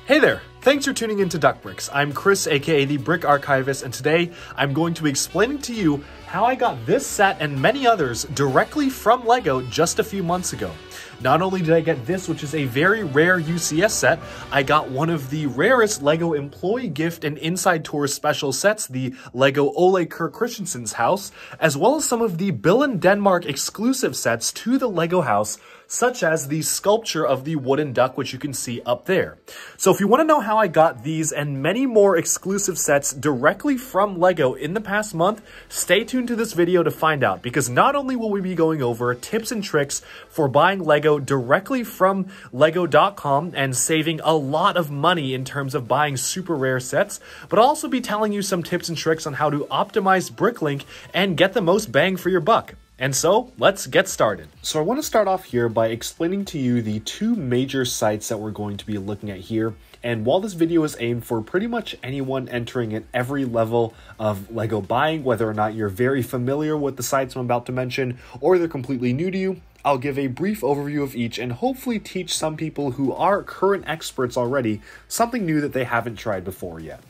Hey there! Thanks for tuning in to Duck Bricks. I'm Chris, aka the Brick Archivist, and today I'm going to be explaining to you how I got this set and many others directly from LEGO just a few months ago. Not only did I get this, which is a very rare UCS set, I got one of the rarest LEGO employee gift and inside tour special sets, the LEGO Ole Kirk Christensen's house, as well as some of the Bill and Denmark exclusive sets to the LEGO house, such as the sculpture of the wooden duck, which you can see up there. So if you want to know how I got these and many more exclusive sets directly from LEGO in the past month, stay tuned to this video to find out, because not only will we be going over tips and tricks for buying LEGO directly from lego.com and saving a lot of money in terms of buying super rare sets, but I'll also be telling you some tips and tricks on how to optimize Bricklink and get the most bang for your buck. And so, let's get started. So I want to start off here by explaining to you the two major sites that we're going to be looking at here. And while this video is aimed for pretty much anyone entering at every level of LEGO buying, whether or not you're very familiar with the sites I'm about to mention, or they're completely new to you, I'll give a brief overview of each and hopefully teach some people who are current experts already something new that they haven't tried before yet.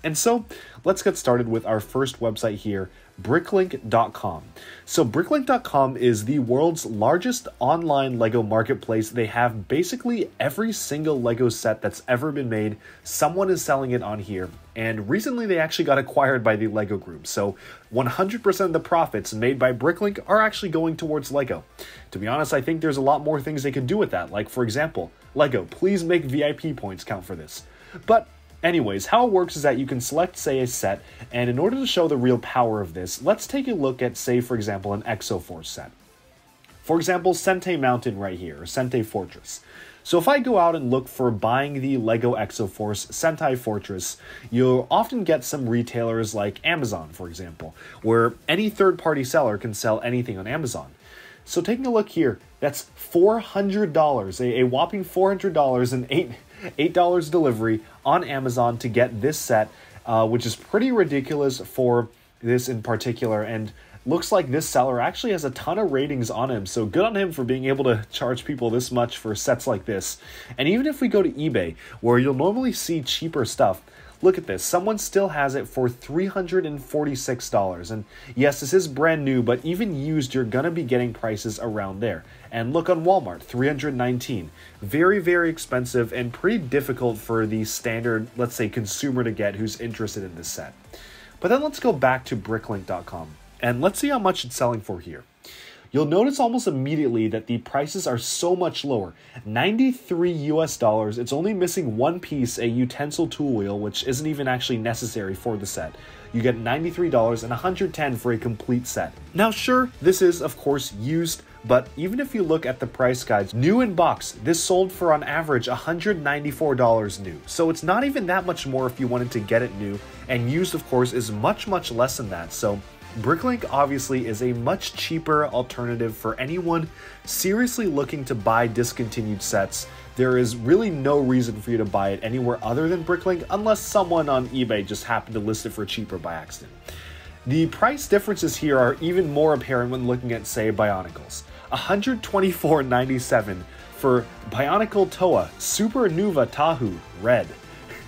And so, let's get started with our first website here, Bricklink.com. So Bricklink.com is the world's largest online LEGO marketplace. They have basically every single LEGO set that's ever been made. Someone is selling it on here. And recently they actually got acquired by the LEGO Group. So 100% of the profits made by Bricklink are actually going towards LEGO. To be honest, I think there's a lot more things they could do with that. Like, for example, LEGO, please make VIP points count for this. But anyways, how it works is that you can select, say, a set, and in order to show the real power of this, let's take a look at, say, for example, an Exoforce set. For example, Sente Mountain right here, or Sente Fortress. So if I go out and look for buying the LEGO Exoforce Sentai Fortress, you'll often get some retailers like Amazon, for example, where any third-party seller can sell anything on Amazon. So taking a look here, that's $400, a whopping $400 and $8 delivery on Amazon to get this set, which is pretty ridiculous for this in particular, and looks like this seller actually has a ton of ratings on him, so good on him for being able to charge people this much for sets like this. And even if we go to eBay, where you'll normally see cheaper stuff, look at this, someone still has it for $346, and yes, this is brand new, but even used, you're gonna be getting prices around there. And look on Walmart, $319. Very, very expensive and pretty difficult for the standard, let's say, consumer to get who's interested in this set. But then let's go back to Bricklink.com, and let's see how much it's selling for here. You'll notice almost immediately that the prices are so much lower. $93 US. It's only missing one piece, a utensil tool wheel, which isn't even actually necessary for the set. You get $93 and $110 for a complete set. Now sure, this is of course used, but even if you look at the price guides, new in box, this sold for on average $194 new. So it's not even that much more if you wanted to get it new, and used of course is much less than that. So Bricklink obviously is a much cheaper alternative for anyone seriously looking to buy discontinued sets. There is really no reason for you to buy it anywhere other than Bricklink, unless someone on eBay just happened to list it for cheaper by accident. The price differences here are even more apparent when looking at, say, Bionicles. $124.97 for Bionicle Toa Super Nuva Tahu Red.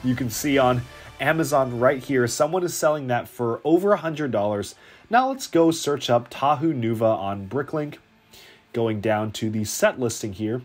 You can see on Amazon right here, someone is selling that for over $100. Now let's go search up Tahu Nuva on Bricklink, going down to the set listing here.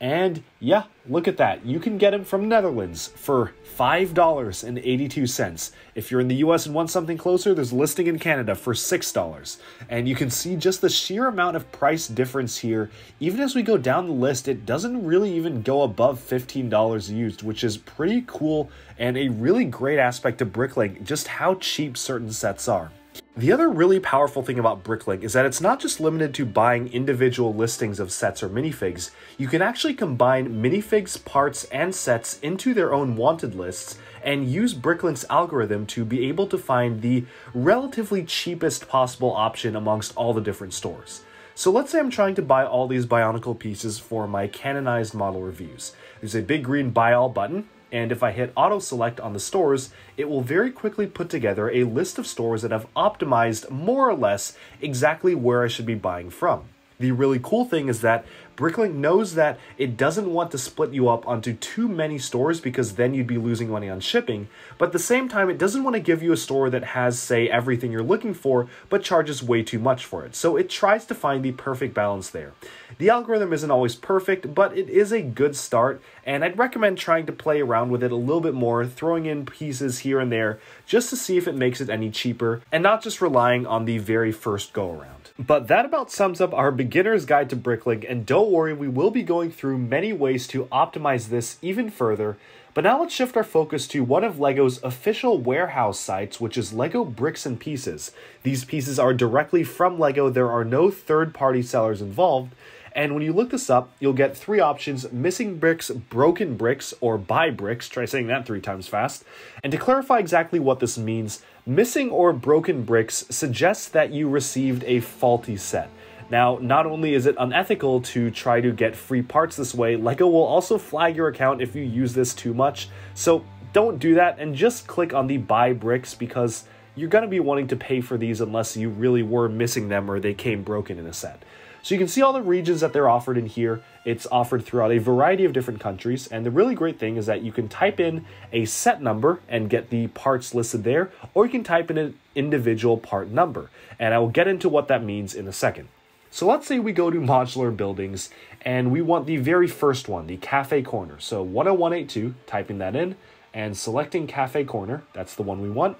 And yeah, look at that. You can get him from Netherlands for $5.82. If you're in the US and want something closer, there's a listing in Canada for $6. And you can see just the sheer amount of price difference here. Even as we go down the list, it doesn't really even go above $15 used, which is pretty cool and a really great aspect of Bricklink, just how cheap certain sets are. The other really powerful thing about Bricklink is that it's not just limited to buying individual listings of sets or minifigs. You can actually combine minifigs, parts, and sets into their own wanted lists and use Bricklink's algorithm to be able to find the relatively cheapest possible option amongst all the different stores. So let's say I'm trying to buy all these Bionicle pieces for my canonized model reviews. There's a big green buy all button, and if I hit auto select on the stores, it will very quickly put together a list of stores that have optimized more or less exactly where I should be buying from. The really cool thing is that Bricklink knows that it doesn't want to split you up onto too many stores because then you'd be losing money on shipping, but at the same time, it doesn't want to give you a store that has, say, everything you're looking for, but charges way too much for it. So it tries to find the perfect balance there. The algorithm isn't always perfect, but it is a good start, and I'd recommend trying to play around with it a little bit more, throwing in pieces here and there, just to see if it makes it any cheaper, and not just relying on the very first go-around. But that about sums up our beginner's guide to Bricklink, and don't worry, we will be going through many ways to optimize this even further. But now let's shift our focus to one of LEGO's official warehouse sites, which is LEGO Bricks and Pieces. These pieces are directly from LEGO, there are no third-party sellers involved, and when you look this up, you'll get 3 options: missing bricks, broken bricks, or buy bricks. Try saying that 3 times fast. And to clarify exactly what this means, missing or broken bricks suggests that you received a faulty set. Now, not only is it unethical to try to get free parts this way, LEGO will also flag your account if you use this too much. So don't do that and just click on the buy bricks, because you're going to be wanting to pay for these unless you really were missing them or they came broken in a set. So you can see all the regions that they're offered in here. It's offered throughout a variety of different countries, and the really great thing is that you can type in a set number and get the parts listed there, or you can type in an individual part number, and I will get into what that means in a second. So let's say we go to modular buildings, and we want the very first one, the cafe corner. So 10182, typing that in, and selecting cafe corner, that's the one we want.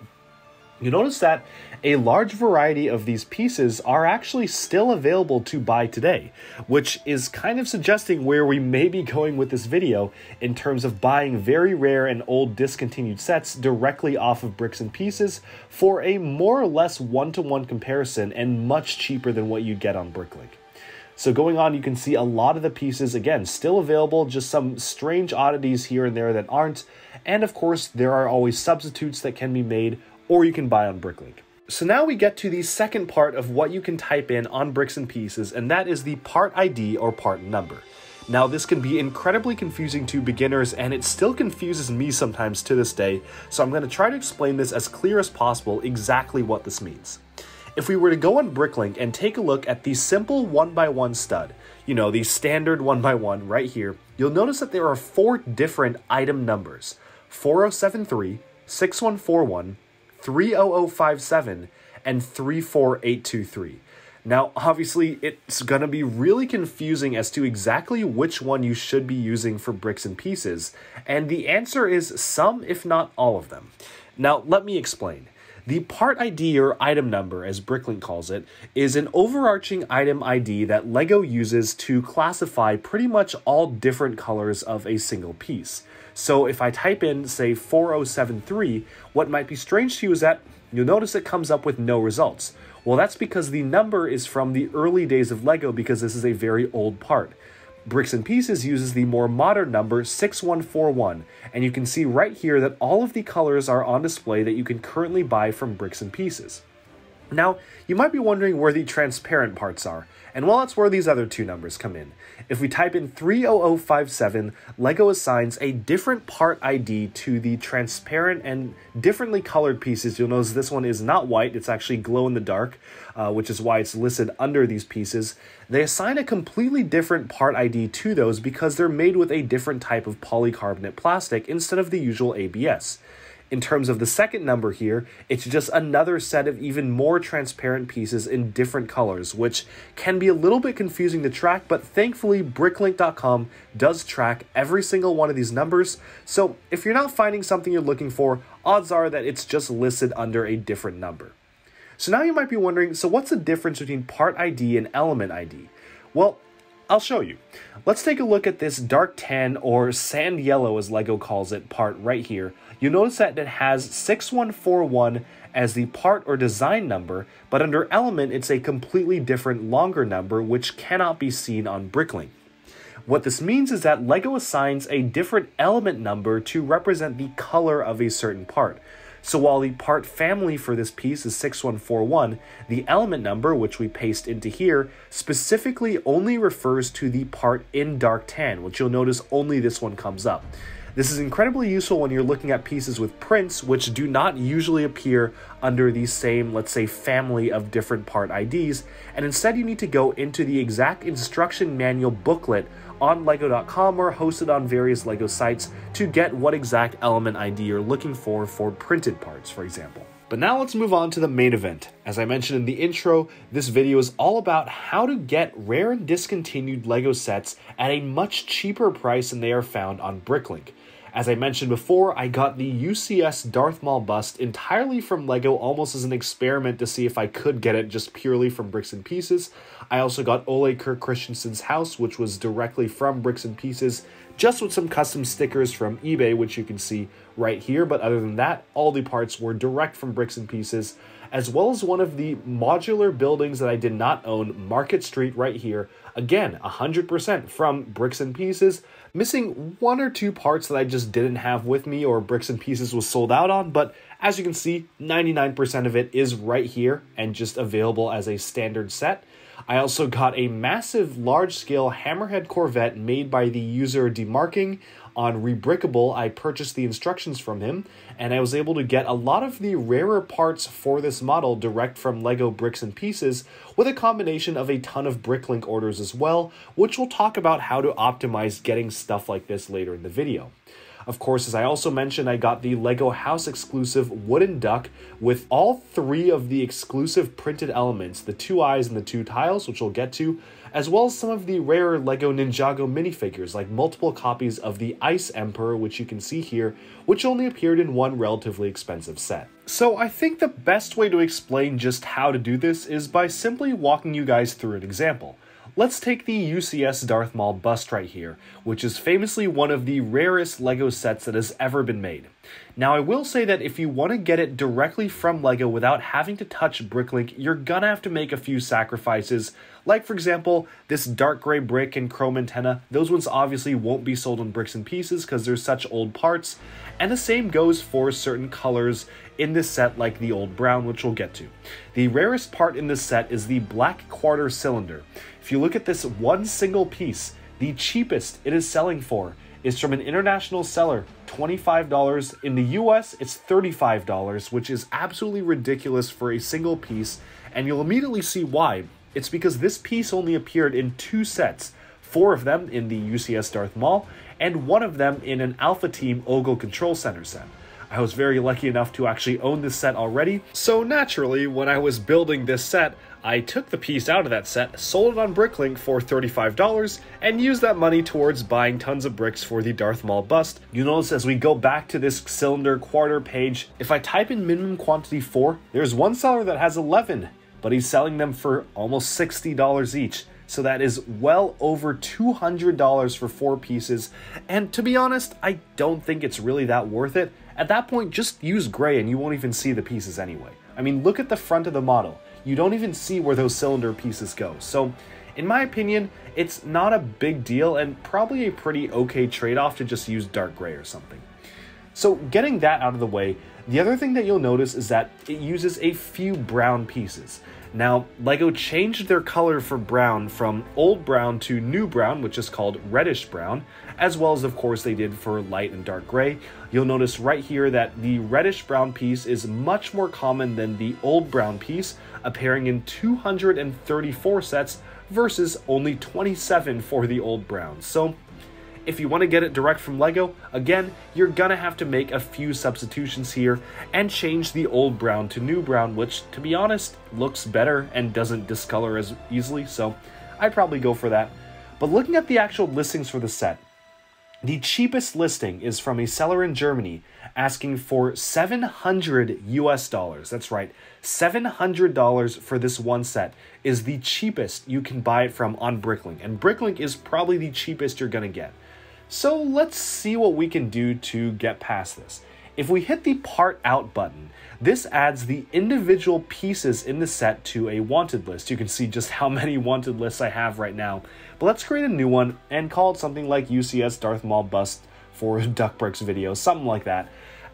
You notice that a large variety of these pieces are actually still available to buy today, which is kind of suggesting where we may be going with this video in terms of buying very rare and old discontinued sets directly off of Bricks and Pieces for a more or less one-to-one comparison and much cheaper than what you'd get on Bricklink. So going on, you can see a lot of the pieces, again, still available, just some strange oddities here and there that aren't, and of course, there are always substitutes that can be made, or you can buy on Bricklink. So now we get to the second part of what you can type in on Bricks and Pieces, and that is the part ID or part number. Now this can be incredibly confusing to beginners, and it still confuses me sometimes to this day, so I'm going to try to explain this as clear as possible exactly what this means. If we were to go on Bricklink and take a look at the simple 1x1 stud, you know, the standard 1x1 right here, you'll notice that there are 4 different item numbers: 4073, 6141, 30057, and 34823. Now, obviously, it's going to be really confusing as to exactly which one you should be using for Bricks and Pieces, and the answer is some, if not all of them. Now, let me explain. The part ID, or item number as Bricklink calls it, is an overarching item ID that LEGO uses to classify pretty much all different colors of a single piece. So if I type in, say, 4073, what might be strange to you is that you'll notice it comes up with no results. Well, that's because the number is from the early days of LEGO, because this is a very old part. Bricks and Pieces uses the more modern number 6141, and you can see right here that all of the colors are on display that you can currently buy from Bricks and Pieces. Now, you might be wondering where the transparent parts are, and well, that's where these other 2 numbers come in. If we type in 30057, LEGO assigns a different part ID to the transparent and differently colored pieces. You'll notice this one is not white, it's actually glow in the dark, which is why it's listed under these pieces. They assign a completely different part ID to those because they're made with a different type of polycarbonate plastic instead of the usual ABS. In terms of the second number here, it's just another set of even more transparent pieces in different colors, which can be a little bit confusing to track, but thankfully Bricklink.com does track every single one of these numbers, so if you're not finding something you're looking for, odds are that it's just listed under a different number. So now you might be wondering, so what's the difference between part ID and element ID? Well, I'll show you. Let's take a look at this dark tan, or sand yellow as LEGO calls it, part right here. You'll notice that it has 6141 as the part or design number, but under element it's a completely different longer number which cannot be seen on Bricklink. What this means is that LEGO assigns a different element number to represent the color of a certain part. So while the part family for this piece is 6141, the element number, which we paste into here, specifically only refers to the part in dark tan, which you'll notice only this one comes up. This is incredibly useful when you're looking at pieces with prints, which do not usually appear under the same, let's say, family of different part IDs, and instead you need to go into the exact instruction manual booklet on lego.com or hosted on various LEGO sites to get what exact element ID you're looking for printed parts, for example. But now let's move on to the main event. As I mentioned in the intro, this video is all about how to get rare and discontinued LEGO sets at a much cheaper price than they are found on Bricklink. As I mentioned before, I got the UCS Darth Maul Bust entirely from LEGO, almost as an experiment to see if I could get it just purely from Bricks and Pieces. I also got Ole Kirk Christensen's house, which was directly from Bricks and Pieces, just with some custom stickers from eBay, which you can see right here. But other than that, all the parts were direct from Bricks and Pieces, as well as one of the modular buildings that I did not own, Market Street right here. Again, 100% from Bricks and Pieces, missing one or two parts that I just didn't have with me or Bricks and Pieces was sold out on, but as you can see, 99% of it is right here and just available as a standard set. I also got a massive large-scale Hammerhead Corvette made by the user Demarking on Rebrickable. I purchased the instructions from him, and I was able to get a lot of the rarer parts for this model direct from LEGO Bricks and Pieces, with a combination of a ton of Bricklink orders as well, which we'll talk about how to optimize getting stuff like this later in the video. Of course, as I also mentioned, I got the LEGO House exclusive wooden duck with all three of the exclusive printed elements, the two eyes and the two tiles, which we'll get to, as well as some of the rarer LEGO Ninjago minifigures, like multiple copies of the Ice Emperor, which you can see here, which only appeared in one relatively expensive set. So I think the best way to explain just how to do this is by simply walking you guys through an example. Let's take the UCS Darth Maul Bust right here, which is famously one of the rarest LEGO sets that has ever been made. Now, I will say that if you want to get it directly from LEGO without having to touch Bricklink, you're gonna have to make a few sacrifices. Like, for example, this dark gray brick and chrome antenna. Those ones obviously won't be sold on Bricks and Pieces because they're such old parts. And the same goes for certain colors in this set, like the old brown, which we'll get to. The rarest part in this set is the black quarter cylinder. If you look at this one single piece, the cheapest it is selling for is from an international seller, $25. In the US, it's $35, which is absolutely ridiculous for a single piece, and you'll immediately see why. It's because this piece only appeared in two sets, 4 of them in the UCS Darth Maul, and 1 of them in an Alpha Team Ogle Control Center set. I was very lucky enough to actually own this set already, so naturally, when I was building this set, I took the piece out of that set, sold it on Bricklink for $35, and used that money towards buying tons of bricks for the Darth Maul Bust. You notice as we go back to this cylinder quarter page, if I type in minimum quantity 4, there's one seller that has 11, but he's selling them for almost $60 each. So that is well over $200 for 4 pieces, and to be honest, I don't think it's really that worth it. At that point, just use gray and you won't even see the pieces anyway. I mean, look at the front of the model. You don't even see where those cylinder pieces go. So, in my opinion, it's not a big deal and probably a pretty okay trade-off to just use dark gray or something. So, getting that out of the way, the other thing that you'll notice is that it uses a few brown pieces. Now, LEGO changed their color for brown from old brown to new brown, which is called reddish brown, as well as, of course, they did for light and dark gray. You'll notice right here that the reddish brown piece is much more common than the old brown piece, appearing in 234 sets versus only 27 for the old brown. So, if you want to get it direct from LEGO, again, you're gonna have to make a few substitutions here and change the old brown to new brown, which, to be honest, looks better and doesn't discolor as easily, so I'd probably go for that. But looking at the actual listings for the set, the cheapest listing is from a seller in Germany asking for $700 US. That's right, $700 for this one set is the cheapest you can buy it from on Bricklink, and Bricklink is probably the cheapest you're gonna get. So let's see what we can do to get past this. If we hit the Part Out button, this adds the individual pieces in the set to a wanted list. You can see just how many wanted lists I have right now. But let's create a new one and call it something like UCS Darth Maul Bust for Duck Bricks video, something like that.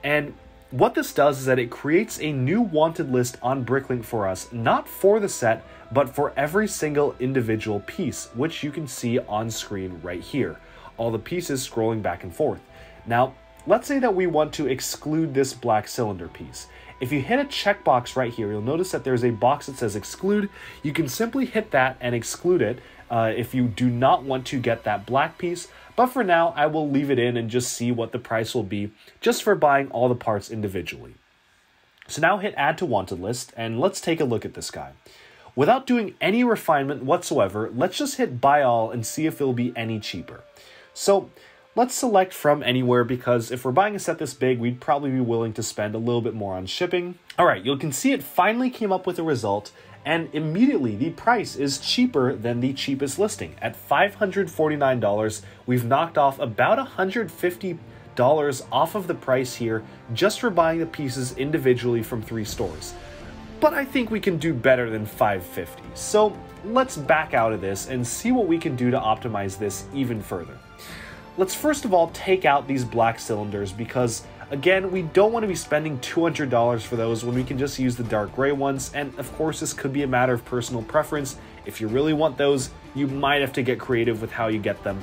And what this does is that it creates a new wanted list on Bricklink for us, not for the set, but for every single individual piece, which you can see on screen right here. All the pieces scrolling back and forth. Now, let's say that we want to exclude this black cylinder piece. If you hit a checkbox right here, you'll notice that there's a box that says exclude. You can simply hit that and exclude it if you do not want to get that black piece. But for now, I will leave it in and just see what the price will be just for buying all the parts individually. So now hit add to wanted list and let's take a look at this guy. Without doing any refinement whatsoever, let's just hit buy all and see if it'll be any cheaper. So let's select from anywhere because if we're buying a set this big, we'd probably be willing to spend a little bit more on shipping. All right, you can see it finally came up with a result and immediately the price is cheaper than the cheapest listing. At $549, we've knocked off about $150 off of the price here just for buying the pieces individually from 3 stores. But I think we can do better than $550. So let's back out of this and see what we can do to optimize this even further. Let's first of all take out these black cylinders because again, we don't want to be spending $200 for those when we can just use the dark gray ones. And of course, this could be a matter of personal preference. If you really want those, you might have to get creative with how you get them.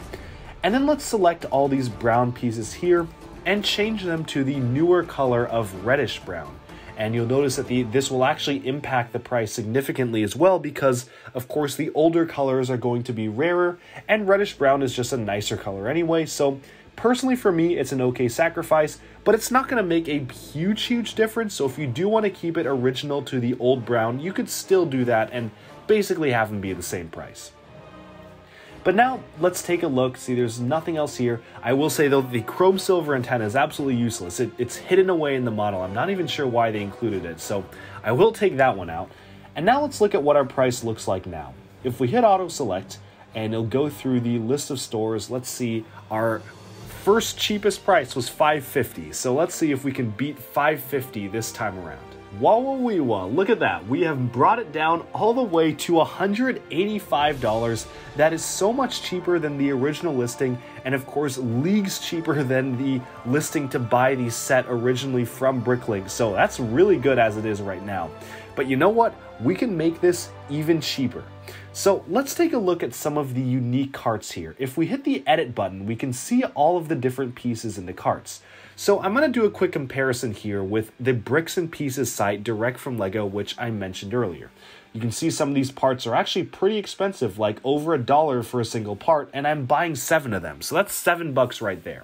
And then let's select all these brown pieces here and change them to the newer color of reddish brown. And you'll notice that this will actually impact the price significantly as well because, of course, the older colors are going to be rarer and reddish brown is just a nicer color anyway. So personally for me, it's an okay sacrifice, but it's not going to make a huge difference. So if you do want to keep it original to the old brown, you could still do that and basically have them be the same price. But now let's take a look. See, there's nothing else here. I will say though, the chrome silver antenna is absolutely useless. It's hidden away in the model. I'm not even sure why they included it. So I will take that one out. And now let's look at what our price looks like now. If we hit auto select and it'll go through the list of stores, let's see, our first cheapest price was $550. So let's see if we can beat $550 this time around. Whoa, look at that. We have brought it down all the way to $185. That is so much cheaper than the original listing, and of course, leagues cheaper than the listing to buy the set originally from Bricklink. So that's really good as it is right now. But you know what? We can make this even cheaper. So let's take a look at some of the unique carts here. If we hit the edit button, we can see all of the different pieces in the carts. So I'm going to do a quick comparison here with the Bricks and Pieces site direct from LEGO, which I mentioned earlier. You can see some of these parts are actually pretty expensive, like over $1 for a single part, and I'm buying 7 of them. So that's $7 right there.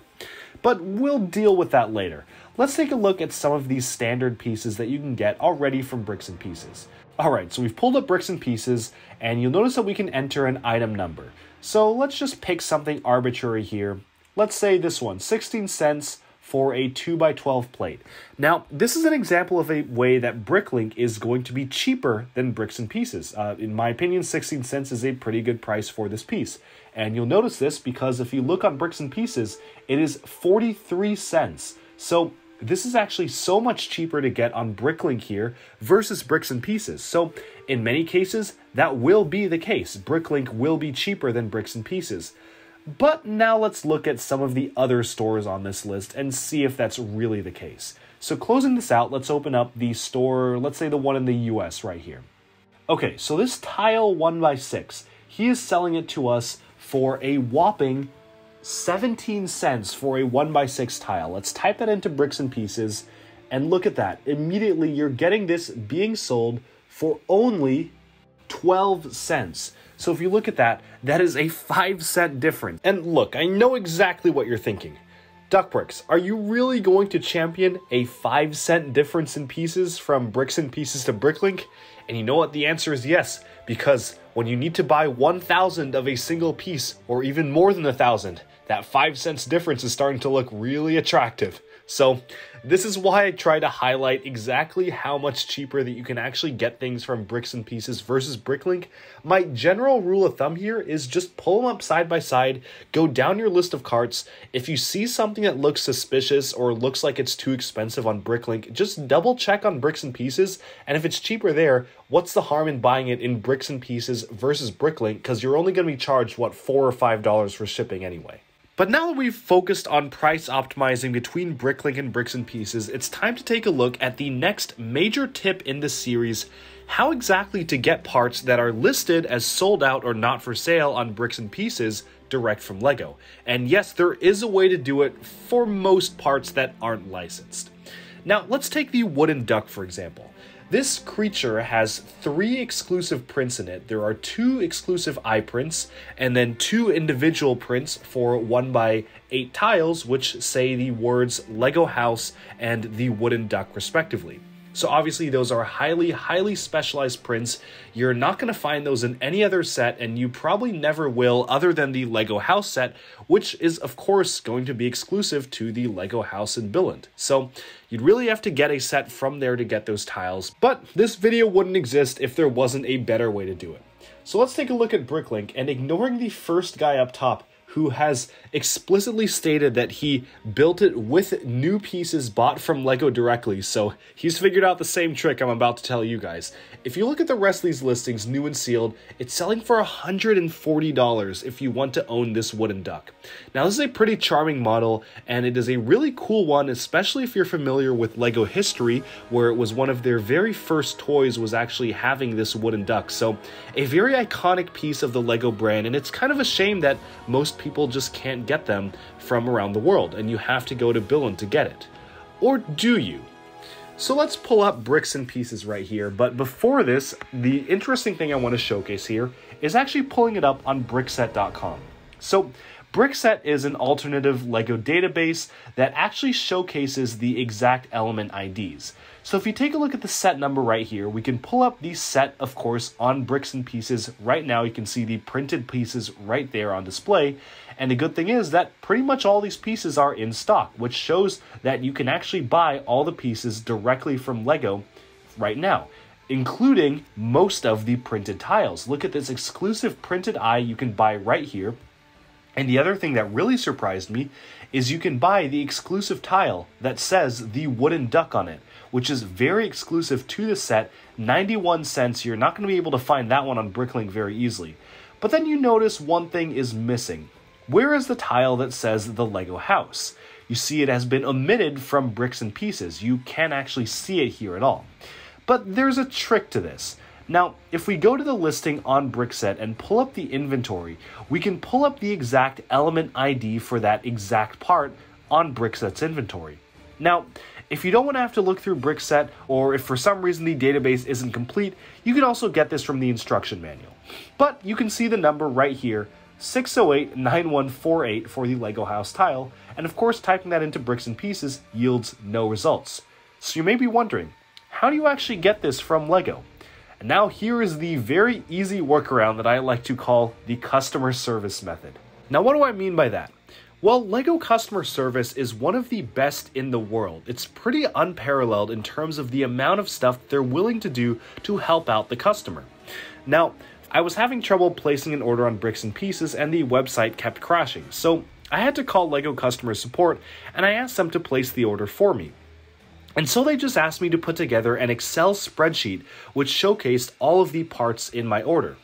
But we'll deal with that later. Let's take a look at some of these standard pieces that you can get already from Bricks and Pieces. Alright, so we've pulled up Bricks and Pieces, and you'll notice that we can enter an item number. So let's just pick something arbitrary here. Let's say this one, 16 cents for a 2x12 plate. Now, this is an example of a way that Bricklink is going to be cheaper than Bricks and Pieces. In my opinion, 16 cents is a pretty good price for this piece. And you'll notice this because if you look on Bricks and Pieces, it is 43 cents. So this is actually so much cheaper to get on Bricklink here versus Bricks and Pieces. So in many cases, that will be the case. Bricklink will be cheaper than Bricks and Pieces. But now let's look at some of the other stores on this list and see if that's really the case. So closing this out, let's open up the store, let's say the one in the US right here. Okay, so this tile 1x6, he is selling it to us for a whopping 17 cents for a 1x6 tile. Let's type that into Bricks and Pieces and look at that. Immediately you're getting this being sold for only 12 cents. So if you look at that, that is a 5-cent difference. And look, I know exactly what you're thinking. Duckbricks, are you really going to champion a 5-cent difference in pieces from Bricks and Pieces to Bricklink? And you know what? The answer is yes, because when you need to buy 1,000 of a single piece, or even more than 1,000, that 5 cents difference is starting to look really attractive. So this is why I try to highlight exactly how much cheaper that you can actually get things from Bricks and Pieces versus Bricklink. My general rule of thumb here is just pull them up side by side, go down your list of carts. If you see something that looks suspicious or looks like it's too expensive on Bricklink, just double check on Bricks and Pieces, and if it's cheaper there, what's the harm in buying it in Bricks and Pieces versus Bricklink, because you're only going to be charged, what, $4 or $5 for shipping anyway. But now that we've focused on price optimizing between Bricklink and Bricks and Pieces, it's time to take a look at the next major tip in this series, how exactly to get parts that are listed as sold out or not for sale on Bricks and Pieces direct from LEGO. And yes, there is a way to do it for most parts that aren't licensed. Now, let's take the wooden duck, for example. This creature has 3 exclusive prints in it. There are 2 exclusive eye prints, and then 2 individual prints for 1x8 tiles, which say the words LEGO House and the wooden duck, respectively. So obviously those are highly specialized prints. You're not going to find those in any other set, and you probably never will other than the LEGO House set, which is of course going to be exclusive to the LEGO House in Billund. So you'd really have to get a set from there to get those tiles, but this video wouldn't exist if there wasn't a better way to do it. So let's take a look at Bricklink, and ignoring the first guy up top, who has explicitly stated that he built it with new pieces bought from LEGO directly, so he's figured out the same trick I'm about to tell you guys. If you look at the rest of these listings, new and sealed, it's selling for $140 if you want to own this wooden duck. Now, this is a pretty charming model, and it is a really cool one, especially if you're familiar with LEGO history, where it was one of their very first toys was actually having this wooden duck. So a very iconic piece of the LEGO brand, and it's kind of a shame that most people just can't get them from around the world, and you have to go to Billund to get it. Or do you? So let's pull up Bricks and Pieces right here, but before this, the interesting thing I want to showcase here is actually pulling it up on brickset.com. So Brickset is an alternative LEGO database that actually showcases the exact element IDs. So if you take a look at the set number right here, we can pull up the set, of course, on Bricks and Pieces. Right now, you can see the printed pieces right there on display. And the good thing is that pretty much all these pieces are in stock, which shows that you can actually buy all the pieces directly from LEGO right now, including most of the printed tiles. Look at this exclusive printed eye you can buy right here. And the other thing that really surprised me is you can buy the exclusive tile that says the wooden duck on it, which is very exclusive to the set, 91 cents. You're not going to be able to find that one on Bricklink very easily. But then you notice one thing is missing. Where is the tile that says the LEGO House? You see it has been omitted from Bricks and Pieces. You can't actually see it here at all. But there's a trick to this. Now, if we go to the listing on Brickset and pull up the inventory, we can pull up the exact element ID for that exact part on Brickset's inventory. Now, if you don't want to have to look through Brickset, or if for some reason the database isn't complete, you can also get this from the instruction manual. But you can see the number right here, 6089148 for the LEGO House tile, and of course typing that into Bricks and Pieces yields no results. So you may be wondering, how do you actually get this from LEGO? And now here is the very easy workaround that I like to call the customer service method. Now, what do I mean by that? Well, LEGO customer service is one of the best in the world. It's pretty unparalleled in terms of the amount of stuff they're willing to do to help out the customer. Now, I was having trouble placing an order on Bricks and Pieces, and the website kept crashing. So I had to call LEGO customer support, and I asked them to place the order for me. And so they just asked me to put together an Excel spreadsheet which showcased all of the parts in my order.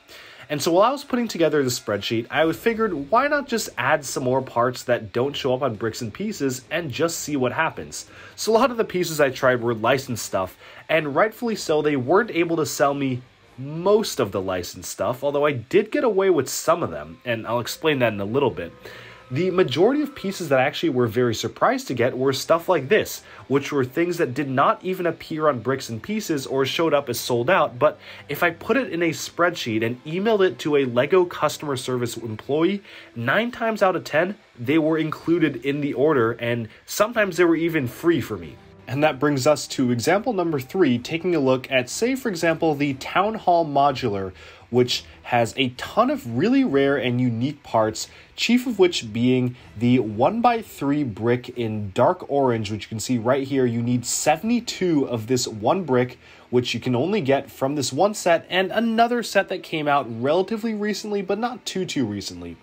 And so while I was putting together the spreadsheet, I figured why not just add some more parts that don't show up on Bricks and Pieces and just see what happens. So a lot of the pieces I tried were licensed stuff, and rightfully so, they weren't able to sell me most of the licensed stuff, although I did get away with some of them, and I'll explain that in a little bit. The majority of pieces that I actually were very surprised to get were stuff like this, which were things that did not even appear on Bricks and Pieces or showed up as sold out, but if I put it in a spreadsheet and emailed it to a LEGO customer service employee, 9 times out of 10, they were included in the order, and sometimes they were even free for me. And that brings us to example number 3, taking a look at, say, for example, the Town Hall Modular, which has a ton of really rare and unique parts, chief of which being the 1x3 brick in dark orange, which you can see right here. You need 72 of this one brick, which you can only get from this one set and another set that came out relatively recently, but not too recently.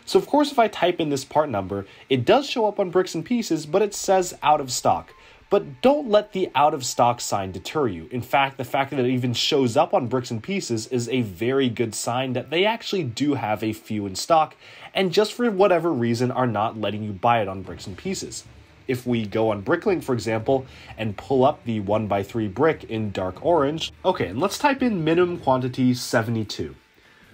So of course, if I type in this part number, it does show up on Bricks and Pieces, but it says out of stock. But don't let the out of stock sign deter you. In fact, the fact that it even shows up on Bricks and Pieces is a very good sign that they actually do have a few in stock, and just for whatever reason are not letting you buy it on Bricks and Pieces. If we go on Bricklink, for example, and pull up the 1x3 brick in dark orange, okay, and let's type in minimum quantity 72.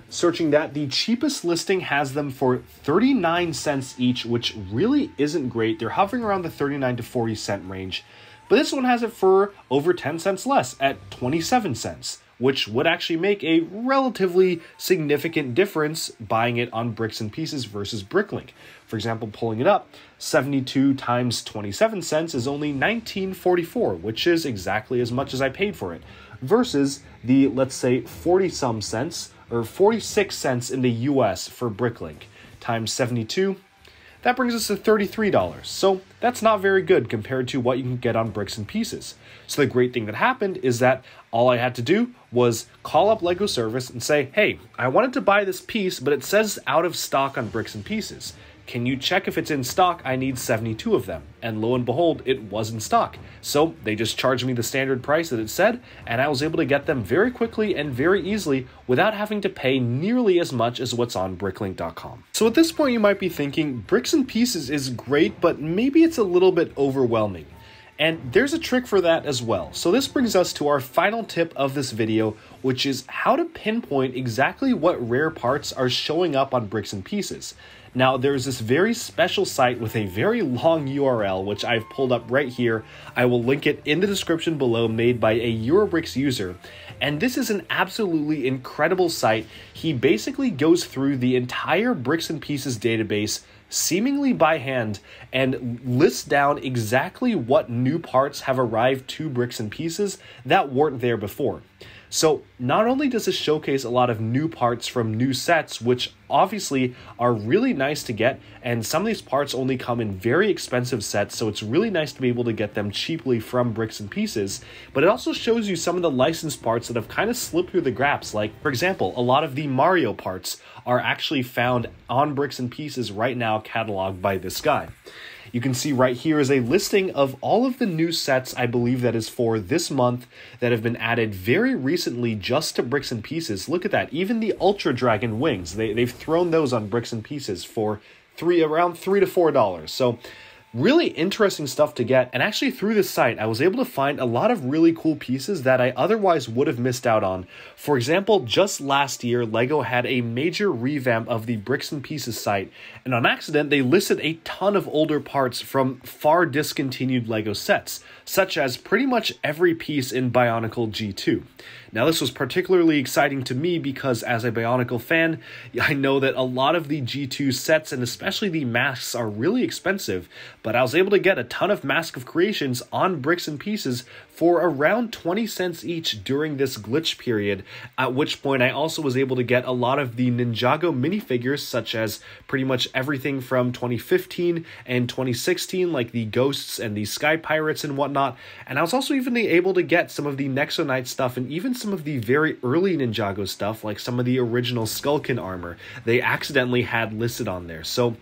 Searching that, the cheapest listing has them for 39 cents each, which really isn't great. They're hovering around the 39 to 40 cent range. But this one has it for over 10 cents less at 27 cents, which would actually make a relatively significant difference buying it on Bricks and Pieces versus Bricklink. For example, pulling it up, 72 times 27 cents is only $19.44, which is exactly as much as I paid for it, versus the, let's say, 40-some cents or 46 cents in the US for Bricklink times 72. That brings us to $33. So that's not very good compared to what you can get on Bricks and Pieces. So the great thing that happened is that all I had to do was call up LEGO Service and say, hey, I wanted to buy this piece, but it says out of stock on Bricks and Pieces. Can you check if it's in stock? I need 72 of them. And lo and behold, it was in stock. So they just charged me the standard price that it said, and I was able to get them very quickly and very easily without having to pay nearly as much as what's on Bricklink.com. So at this point, you might be thinking, Bricks and Pieces is great, but maybe it's a little bit overwhelming. And there's a trick for that as well. So this brings us to our final tip of this video, which is how to pinpoint exactly what rare parts are showing up on Bricks and Pieces. Now, there's this very special site with a very long URL, which I've pulled up right here. I will link it in the description below, made by a Eurobricks user. And this is an absolutely incredible site. He basically goes through the entire Bricks and Pieces database, seemingly by hand, and lists down exactly what new parts have arrived to Bricks and Pieces that weren't there before. So not only does this showcase a lot of new parts from new sets, which obviously are really nice to get, and some of these parts only come in very expensive sets, so it's really nice to be able to get them cheaply from Bricks and Pieces, but it also shows you some of the licensed parts that have kind of slipped through the gaps. Like, for example, a lot of the Mario parts are actually found on Bricks and Pieces right now, cataloged by this guy. You can see right here is a listing of all of the new sets, I believe that is for this month, that have been added very recently just to Bricks and Pieces. Look at that, even the Ultra Dragon wings, they've thrown those on Bricks and Pieces for around $3 to $4. So really interesting stuff to get, and actually through this site I was able to find a lot of really cool pieces that I otherwise would have missed out on. For example, just last year LEGO had a major revamp of the Bricks and Pieces site, and on accident they listed a ton of older parts from far discontinued LEGO sets, such as pretty much every piece in Bionicle G2. Now this was particularly exciting to me because as a Bionicle fan, I know that a lot of the G2 sets and especially the masks are really expensive, but I was able to get a ton of Mask of Creations on Bricks and Pieces for around 20 cents each during this glitch period, at which point I also was able to get a lot of the Ninjago minifigures, such as pretty much everything from 2015 and 2016, like the Ghosts and the Sky Pirates and whatnot, and I was also even able to get some of the Nexonite stuff and even some of the very early Ninjago stuff, like some of the original Skullkin armor they accidentally had listed on there. So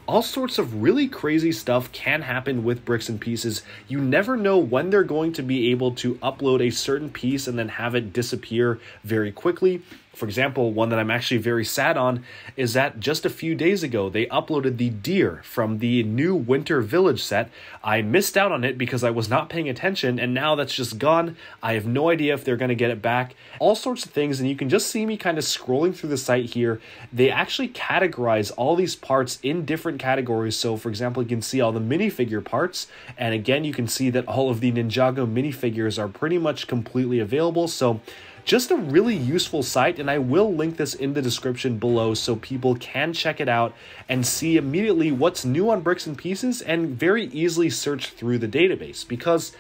all sorts of really crazy stuff can happen with Bricks and Pieces. You never know when they're going to be able to upload a certain piece and then have it disappear very quickly. For example, one that I'm actually very sad on is that just a few days ago, they uploaded the deer from the new Winter Village set. I missed out on it because I was not paying attention, and now that's just gone. I have no idea if they're going to get it back. All sorts of things, and you can just see me kind of scrolling through the site here. They actually categorize all these parts in different categories. So, for example, you can see all the minifigure parts, and again, you can see that all of the Ninjago minifigures are pretty much completely available. So just a really useful site, and I will link this in the description below so people can check it out and see immediately what's new on Bricks and Pieces and very easily search through the database, because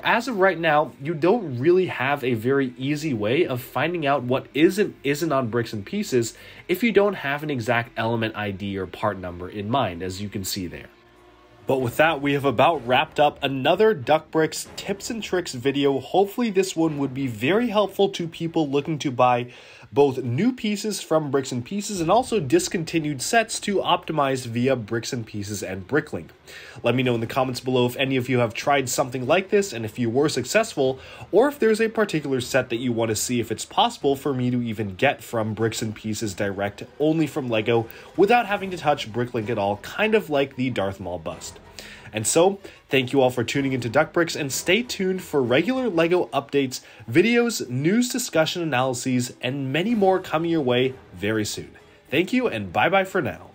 as of right now, you don't really have a very easy way of finding out what isn't on Bricks and Pieces if you don't have an exact element ID or part number in mind, as you can see there. But with that, we have about wrapped up another Duckbricks tips and tricks video. Hopefully this one would be very helpful to people looking to buy both new pieces from Bricks and Pieces and also discontinued sets to optimize via Bricks and Pieces and Bricklink. Let me know in the comments below if any of you have tried something like this and if you were successful, or if there's a particular set that you want to see if it's possible for me to even get from Bricks and Pieces direct only from LEGO without having to touch Bricklink at all, kind of like the Darth Maul Bust. And so, thank you all for tuning into Duck Bricks, and stay tuned for regular LEGO updates, videos, news, discussion, analyses, and many more coming your way very soon. Thank you, and bye-bye for now.